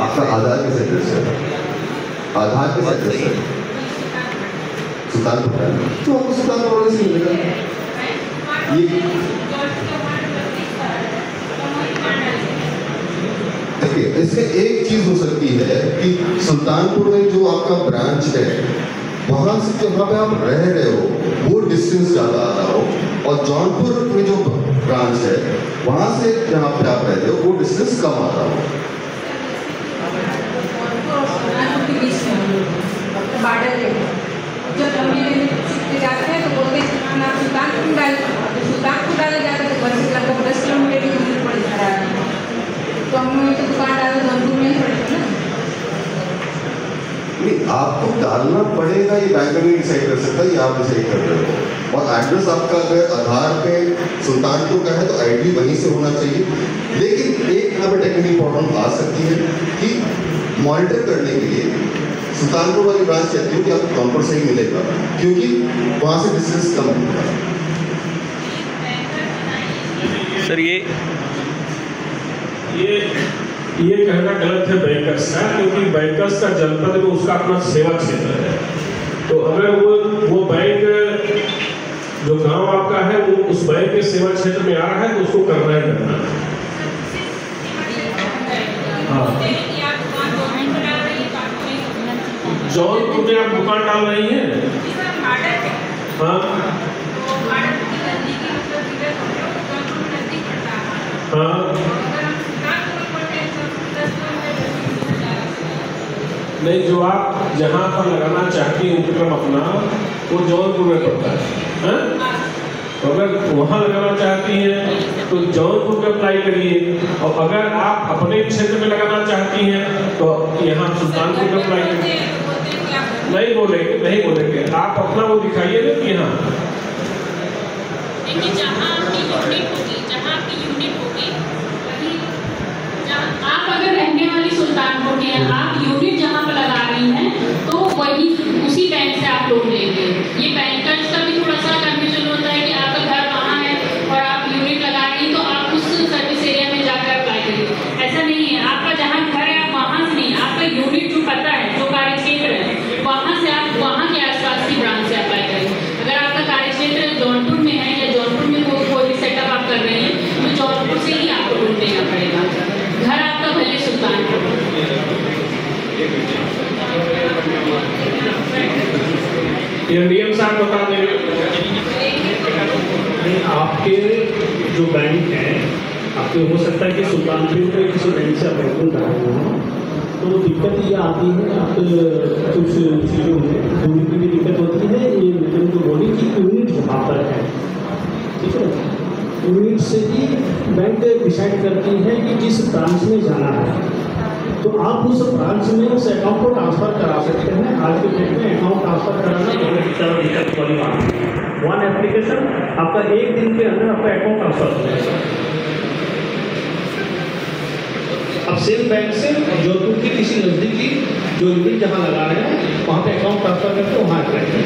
आपका आधार किस एड्रेस है? आधार किस एड्रेस है? सुल्तानपुर है तो आपको सुल्तानपुर से मिलेगा। ये देखिए, इसमें एक चीज हो सकती है कि सुल्तानपुर में जो आपका ब्रांच है वहां से जहाँ पे आप रह रहे हो वो डिस्टेंस ज्यादा आ रहा हो, और जौनपुर में जो ब्रांच है वहां से जहाँ पे आप रहते हो वो डिस्टेंस कम आ रहा हो। जब हम जाते हैं तो बोलते हैं आप सुल्तानपुर डाले, तो सुल्तानपुर डाले जाते तो बस लगभग 10 किलोमीटर की दूरी पड़ जा रहा है, तो हमें तो दुकान डाले जौनपुर में ही पड़ेगा ना। नहीं, आपको डालना पड़ेगा, ये बैंक नहीं डिसाइड कर सकता, ये आप डिसाइड कर रहे हो। और एड्रेस आपका अगर आधार पे सुल्तानपुर का है तो आईडी वहीं से होना चाहिए। लेकिन एक यहाँ पे टेक्निकल प्रॉब्लम आ सकती है कि मॉनिटर करने के लिए सुल्तानपुर वाली ब्रांच कहती है कि आपको जौनपुर से ही मिलेगा, क्योंकि वहाँ से डिस्टेंस कम होगा। सर ये कहना गलत है बैंकर्स का, क्योंकि बैंकर्स का जनपद में उसका अपना सेवा क्षेत्र है। तो अगर वो बैंक जो गांव आपका है वो उस बैंक के सेवा क्षेत्र में आ रहा है तो उसको करना ही करना है। हाँ, जौनपुर में आप दुकान डाल रही हैं? हाँ हाँ, नहीं, जो आप जहाँ पर लगाना चाहती हैं उपक्रम अपना वो जौनपुर में पड़ता है। अगर वहाँ लगाना चाहती हैं तो जौनपुर में अप्लाई करिए, और अगर आप अपने क्षेत्र में लगाना चाहती हैं तो यहाँ सुल्तानपुर में अप्लाई करिए। नहीं बोलेंगे, आप अपना वो दिखाइए ना कि हाँ जहाँ आपकी यूनिट होगी, आप अगर रहने वाली सुल्तानपुर के हैं, आप यूनिट जहाँ पर लगा रही हैं तो वही उसी बैंक से आप लोग लेंगे। ये बैंकर्स का भी थोड़ा सा कंफ्यूजन होता है कि आपका घर वहाँ है और आप यूनिट लगा रही हैं तो आप उस सर्विस एरिया में जाकर अप्लाई करिए। ऐसा नहीं है, आपका जहाँ घर है आप वहाँ से नहीं, आपका यूनिट जो पता है, जो कार्य क्षेत्र है वहाँ से आप वहाँ के आसपास की ब्रांच से अप्लाई करिए। अगर आपका कार्य क्षेत्र जौनपुर में है या जौनपुर में कोई भी सेटअप आप कर रहे हैं तो जौनपुर से ही आपको ढूंढ देना पड़ेगा। घर आपका भले सुल्तानपुर। ये नियम साहब बता देंगे। आपके जो बैंक है, आपके हो सकता है कि सुल्तानपुर में किसी बैंक से अपॉइंटमेंट कराए हो, तो दिक्कत ये आती है आप कुछ चीज़ों में दूरी की भी दिक्कत होती है। ये मैंने तो बोली कि यूनिट वहाँ पर है, ठीक है। यूनिट से ही बैंक डिसाइड करती है कि किस ब्रांच में जाना है, तो आप उस ब्रांच में उस अकाउंट को ट्रांसफ़र करा सकते हैं। आज के डेट में अकाउंट ट्रांसफ़र कराना बहुत ज़्यादा दिक्कत वाली बात है। वन एप्लीकेशन आपका 1 दिन के अंदर आपका अकाउंट ट्रांसफ़र हो जाएगा। अब सेम बैंक से जोधपुर की किसी नज़दीकी जो यूनिट जहाँ लगा रहे हैं वहाँ पे अकाउंट ट्रांसफ़र करके वहाँ अप्लाई करें।